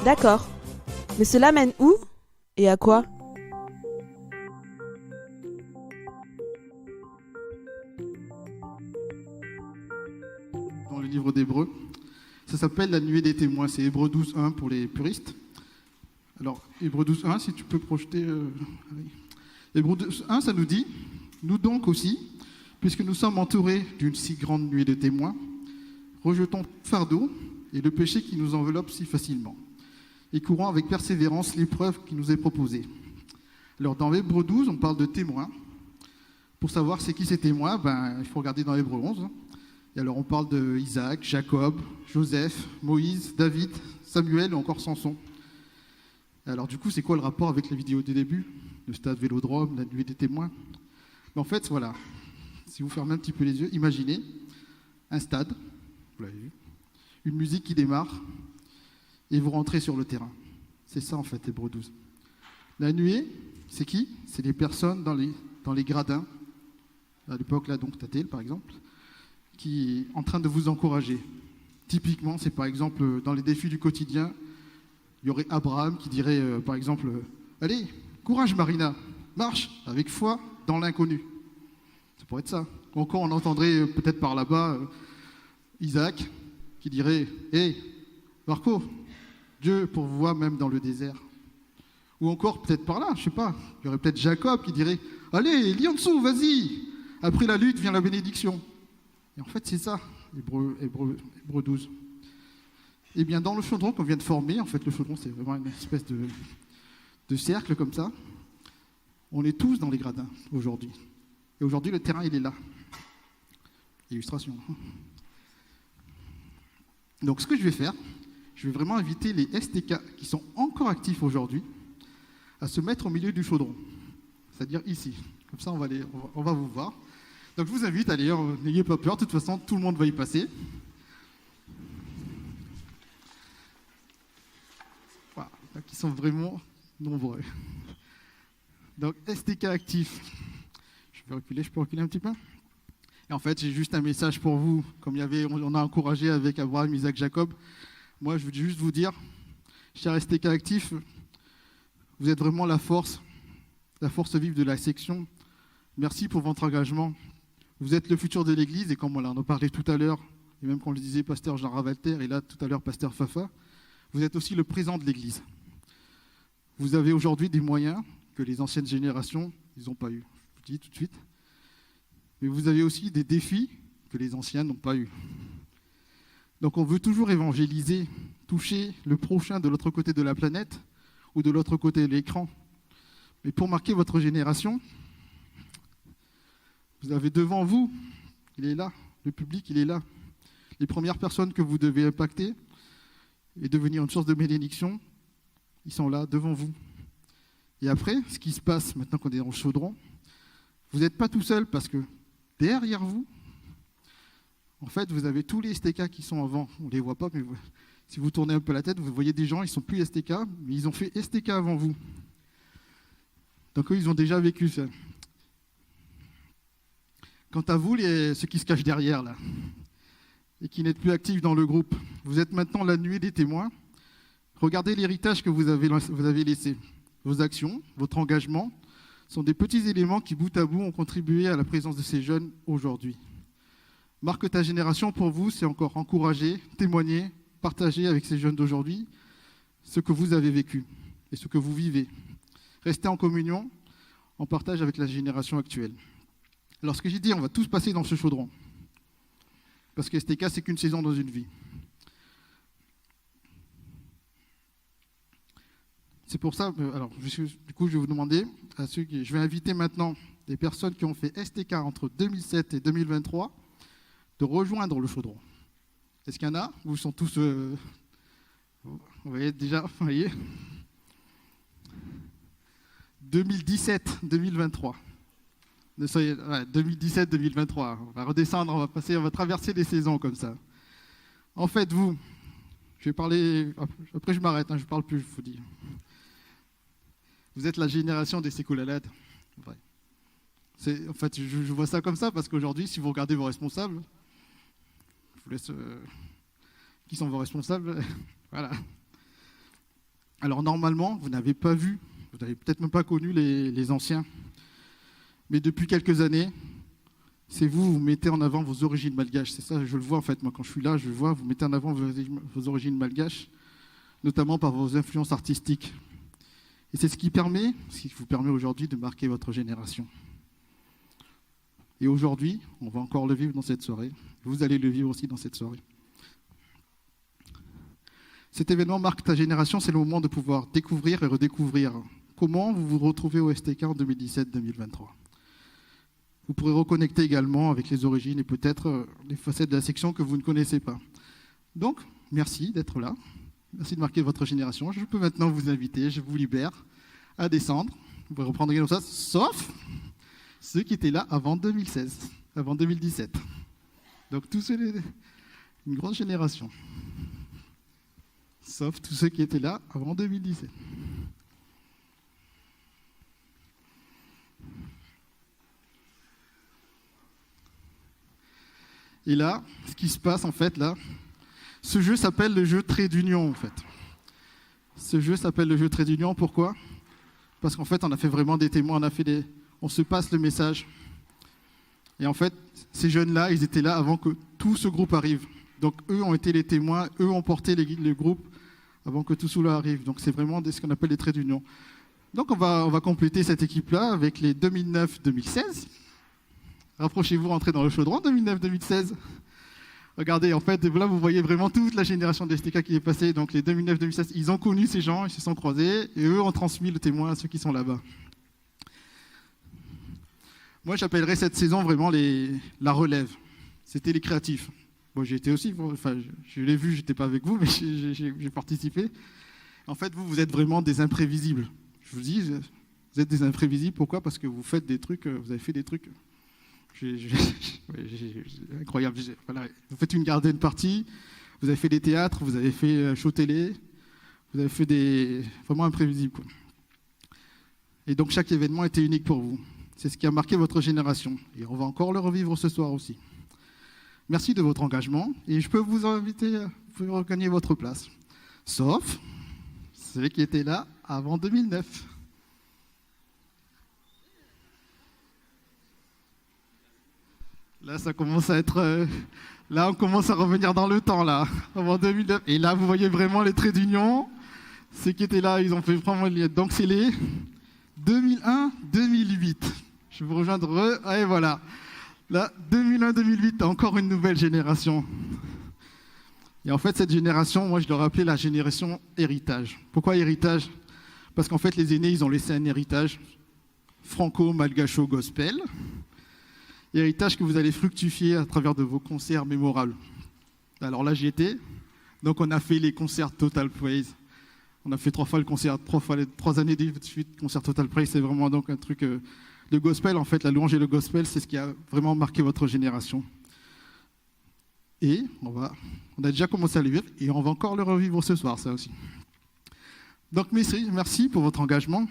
D'accord. Mais cela mène où? Et à quoi? Dans le livre d'Hébreux. Ça s'appelle la nuée des témoins. C'est Hébreux 12.1 pour les puristes. Alors, Hébreux 12.1, si tu peux projeter... oui. Hébreux 12.1, ça nous dit « Nous donc aussi, puisque nous sommes entourés d'une si grande nuée de témoins, rejetons fardeau et le péché qui nous enveloppe si facilement, et courons avec persévérance l'épreuve qui nous est proposée. » Alors, dans Hébreux 12, on parle de témoins. Pour savoir c'est qui ces témoins, il faut regarder dans Hébreux 11. Et alors, on parle de Isaac, Jacob, Joseph, Moïse, David, Samuel ou encore Samson. Alors, du coup, c'est quoi le rapport avec la vidéo du début? Le stade Vélodrome, la nuée des témoins? Mais en fait, voilà. Si vous fermez un petit peu les yeux, imaginez un stade, vous l'avez vu, une musique qui démarre, et vous rentrez sur le terrain. C'est ça, en fait, Hébreux 12. La nuée, c'est qui? C'est les personnes dans les gradins, à l'époque, là, donc Tatel, par exemple, qui est en train de vous encourager. Typiquement, c'est par exemple, dans les défis du quotidien, il y aurait Abraham qui dirait, par exemple, allez, courage Marina, marche avec foi dans l'inconnu. Ça pourrait être ça. Ou encore, on entendrait peut-être par là-bas Isaac qui dirait, hé, Marco, Dieu pourvoit même dans le désert. Ou encore, peut-être par là, je ne sais pas, il y aurait peut-être Jacob qui dirait, allez, lis en dessous, vas-y. Après la lutte vient la bénédiction. Et en fait, c'est ça, Hébreux 12. Eh bien, dans le chaudron qu'on vient de former, en fait, le chaudron, c'est vraiment une espèce de cercle comme ça. On est tous dans les gradins aujourd'hui. Et aujourd'hui, le terrain, il est là. Illustration. Donc, ce que je vais faire, je vais vraiment inviter les STK qui sont encore actifs aujourd'hui à se mettre au milieu du chaudron. C'est-à-dire ici. Comme ça, on va vous voir. Donc, je vous invite, allez, n'ayez pas peur. De toute façon, tout le monde va y passer. Voilà. Donc, ils sont vraiment nombreux. Donc, STK actif. Je peux reculer un petit peu. Et en fait, j'ai juste un message pour vous. Comme on a encouragé avec Abraham, Isaac, Jacob. Moi, je veux juste vous dire, cher STK actif, vous êtes vraiment la force vive de la section. Merci pour votre engagement. Vous êtes le futur de l'Église, et comme on en a parlé tout à l'heure, et même qu'on le disait, pasteur Jean Ravalter, et là tout à l'heure, pasteur Fafa, vous êtes aussi le présent de l'Église. Vous avez aujourd'hui des moyens que les anciennes générations, ils n'ont pas eu. Je vous dis tout de suite. Mais vous avez aussi des défis que les anciens n'ont pas eu. Donc on veut toujours évangéliser, toucher le prochain de l'autre côté de la planète ou de l'autre côté de l'écran. Mais pour marquer votre génération, vous avez devant vous, il est là, le public, il est là. Les premières personnes que vous devez impacter et devenir une source de bénédiction, ils sont là, devant vous. Et après, ce qui se passe maintenant qu'on est dans le chaudron, vous n'êtes pas tout seul parce que derrière vous, en fait, vous avez tous les STK qui sont avant. On ne les voit pas, mais si vous tournez un peu la tête, vous voyez des gens, ils ne sont plus STK, mais ils ont fait STK avant vous. Donc eux, ils ont déjà vécu ça. Quant à vous, ceux qui se cachent derrière, là, et qui n'êtes plus actifs dans le groupe, vous êtes maintenant la nuée des témoins. Regardez l'héritage que vous avez laissé. Vos actions, votre engagement, sont des petits éléments qui, bout à bout, ont contribué à la présence de ces jeunes aujourd'hui. Marque ta génération, pour vous, c'est encore encourager, témoigner, partager avec ces jeunes d'aujourd'hui ce que vous avez vécu et ce que vous vivez. Restez en communion, en partage avec la génération actuelle. Alors, ce que j'ai dit, on va tous passer dans ce chaudron. Parce que STK, c'est qu'une saison dans une vie. C'est pour ça, alors, du coup, je vais vous demander, je vais inviter maintenant des personnes qui ont fait STK entre 2007 et 2023 de rejoindre le chaudron. Est-ce qu'il y en a? Vous sont tous... vous voyez déjà, vous voyez 2017-2023. 2017-2023. On va redescendre, on va traverser les saisons comme ça. En fait, je vais parler... Après, je m'arrête, je ne parle plus, je vous dis. Vous êtes la génération des sécoulalades. Ouais. En fait, je vois ça comme ça parce qu'aujourd'hui, si vous regardez vos responsables, je vous laisse... qui sont vos responsables? Voilà. Alors normalement, vous n'avez pas vu, vous n'avez peut-être même pas connu les anciens, mais depuis quelques années, c'est vous mettez en avant vos origines malgaches. C'est ça, je le vois en fait, moi quand je suis là, je le vois, vous mettez en avant vos origines malgaches, notamment par vos influences artistiques. Et c'est ce qui vous permet aujourd'hui de marquer votre génération. Et aujourd'hui, on va encore le vivre dans cette soirée. Vous allez le vivre aussi dans cette soirée. Cet événement marque ta génération, c'est le moment de pouvoir découvrir et redécouvrir comment vous vous retrouvez au STK en 2017-2023. Vous pourrez reconnecter également avec les origines et peut-être les facettes de la section que vous ne connaissez pas. Donc, merci d'être là. Merci de marquer votre génération. Je peux maintenant vous inviter, je vous libère, à descendre. Vous pouvez reprendre comme ça, sauf ceux qui étaient là avant 2016, avant 2017. Donc, une grosse génération. Sauf tous ceux qui étaient là avant 2017. Et là, ce qui se passe en fait là, ce jeu s'appelle le jeu Trait d'Union en fait. Ce jeu s'appelle le jeu Trait d'Union, pourquoi ? Parce qu'en fait on a fait vraiment des témoins, on se passe le message. Et en fait, ces jeunes-là, ils étaient là avant que tout ce groupe arrive. Donc eux ont été les témoins, eux ont porté le groupe avant que tout cela arrive. Donc c'est vraiment ce qu'on appelle les traits d'union. Donc on va compléter cette équipe-là avec les 2009-2016. Rapprochez-vous, rentrez dans le chaudron, 2009-2016. Regardez, en fait, là vous voyez vraiment toute la génération des STK qui est passée. Donc les 2009-2016, ils ont connu ces gens, ils se sont croisés, et eux ont transmis le témoin à ceux qui sont là-bas. Moi j'appellerais cette saison vraiment la relève. C'était les créatifs. Bon, j'ai été aussi, enfin, je l'ai vu, j'étais pas avec vous, mais j'ai participé. En fait, vous êtes vraiment des imprévisibles. Je vous dis, vous êtes des imprévisibles. Pourquoi ? Parce que vous faites des trucs, vous avez fait des trucs incroyables. Voilà. Vous faites une garden party, vous avez fait des théâtres, vous avez fait show télé, vous avez fait vraiment imprévisibles, quoi. Et donc chaque événement était unique pour vous. C'est ce qui a marqué votre génération. Et on va encore le revivre ce soir aussi. Merci de votre engagement et je peux vous inviter à regagner votre place. Sauf ceux qui étaient là avant 2009. Là, ça commence à être... là, on commence à revenir dans le temps, là, avant 2009. Et là, vous voyez vraiment les traits d'union. Ceux qui étaient là, ils ont fait vraiment... Donc, c'est les 2001-2008. Je vais vous rejoindre. Et voilà. Là, 2001-2008, encore une nouvelle génération. Et en fait, cette génération, moi, je l'aurais appelée la génération héritage. Pourquoi héritage ? Parce qu'en fait, les aînés, ils ont laissé un héritage franco-malgacho-gospel. Héritage que vous allez fructifier à travers de vos concerts mémorables. Alors là, j'y étais. Donc, on a fait les concerts Total Praise. On a fait 3 fois le concert, 3 années de suite, concert Total Praise. C'est vraiment donc un truc... le gospel, en fait, la louange et le gospel, c'est ce qui a vraiment marqué votre génération. Et on a déjà commencé à le vivre et on va encore le revivre ce soir, ça aussi. Donc, messieurs, merci pour votre engagement.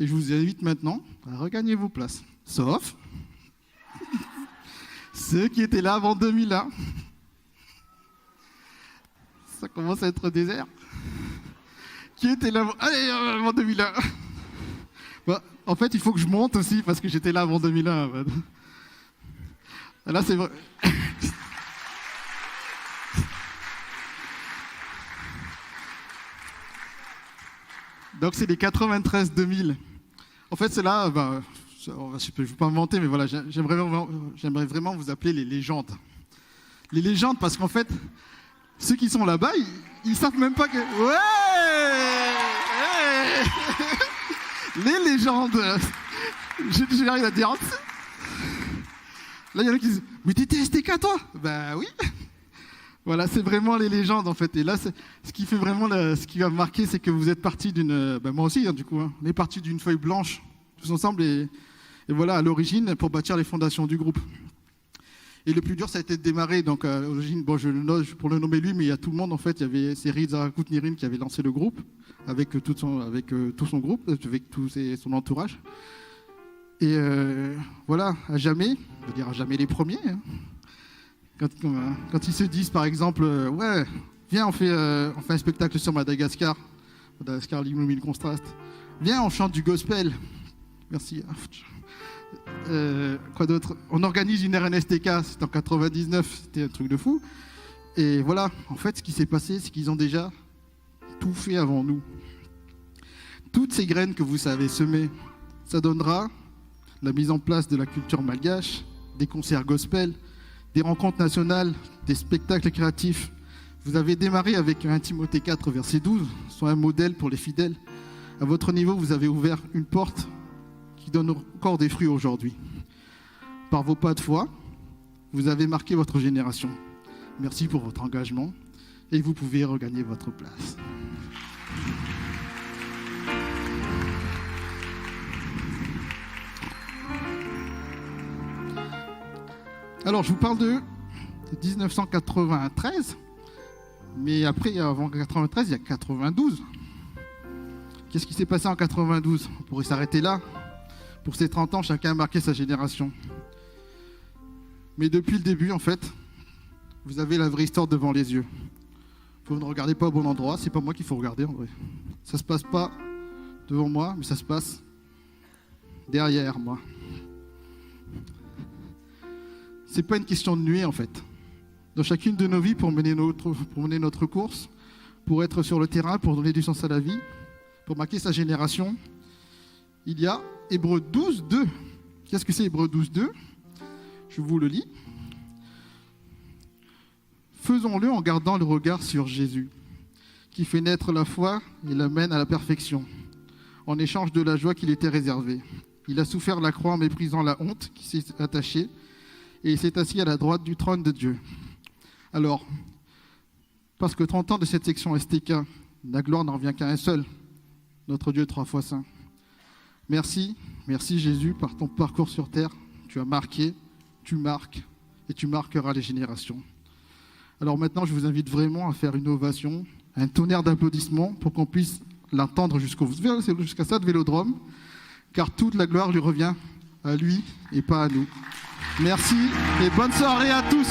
Et je vous invite maintenant à regagner vos places. Sauf ceux qui étaient là avant 2001. Ça commence à être désert. Qui était là avant 2001 ? Bah, en fait, il faut que je monte aussi parce que j'étais là avant 2001. Là, c'est vrai. Donc, c'est les 93-2000. En fait, c'est là, je ne vais pas inventer, mais voilà, j'aimerais vraiment vous appeler les légendes. Les légendes, parce qu'en fait, ceux qui sont là-bas, ils savent même pas que... Ouais, les légendes. J'ai rien à dire. Là, il y en a qui disent, mais t'étais STK, toi ? Ben oui. Voilà, c'est vraiment les légendes, en fait. Et là, ce qui fait vraiment, ce qui va me marquer, c'est que vous êtes partis d'une... moi aussi, hein, du coup. Hein, on est partis d'une feuille blanche, tous ensemble, et voilà, à l'origine, pour bâtir les fondations du groupe. Et le plus dur, ça a été de démarrer. Donc, à l'origine, bon, pour le nommer lui, mais il y a tout le monde, en fait. Il y avait Cyril Zarakut-Nirin qui avait lancé le groupe, avec tout son groupe, avec son entourage. Et voilà, à jamais, je veux dire à jamais les premiers. Hein. Quand ils se disent, par exemple, ouais, Viens, on fait un spectacle sur Madagascar. Madagascar, l'illumine contraste. Viens, on chante du gospel. Merci. Quoi d'autre? On organise une RNSTK, c'était en 99, c'était un truc de fou. Et voilà, en fait, ce qui s'est passé, c'est qu'ils ont déjà tout fait avant nous. Toutes ces graines que vous savez semer, ça donnera la mise en place de la culture malgache, des concerts gospel, des rencontres nationales, des spectacles créatifs. Vous avez démarré avec 1 Timothée 4, verset 12, soit un modèle pour les fidèles. À votre niveau, vous avez ouvert une porte qui donne encore des fruits aujourd'hui. Par vos pas de foi, vous avez marqué votre génération. Merci pour votre engagement et vous pouvez regagner votre place. Alors, je vous parle de 1993, mais après, avant 93, il y a 92. Qu'est-ce qui s'est passé en 92? On pourrait s'arrêter là. Pour ces 30 ans, chacun a marqué sa génération. Mais depuis le début, en fait, vous avez la vraie histoire devant les yeux. Vous ne regardez pas au bon endroit, c'est pas moi qu'il faut regarder en vrai. Ça se passe pas devant moi, mais ça se passe derrière moi. C'est pas une question de nuée en fait. Dans chacune de nos vies, pour mener notre course, pour être sur le terrain, pour donner du sens à la vie, pour marquer sa génération, il y a Hébreux 12, 2. Qu'est-ce que c'est Hébreux 12, 2? Je vous le lis. Faisons-le en gardant le regard sur Jésus, qui fait naître la foi et l'amène à la perfection, en échange de la joie qui lui était réservée. Il a souffert la croix en méprisant la honte qui s'est attachée, et il s'est assis à la droite du trône de Dieu. Alors, parce que 30 ans de cette section STK, la gloire n'en revient qu'à un seul, notre Dieu 3 fois saint. Merci Jésus, par ton parcours sur terre, tu as marqué, tu marques, et tu marqueras les générations. Alors maintenant, je vous invite vraiment à faire une ovation, un tonnerre d'applaudissements pour qu'on puisse l'entendre jusqu'à ça de Vélodrome, car toute la gloire lui revient à lui et pas à nous. Merci et bonne soirée à tous.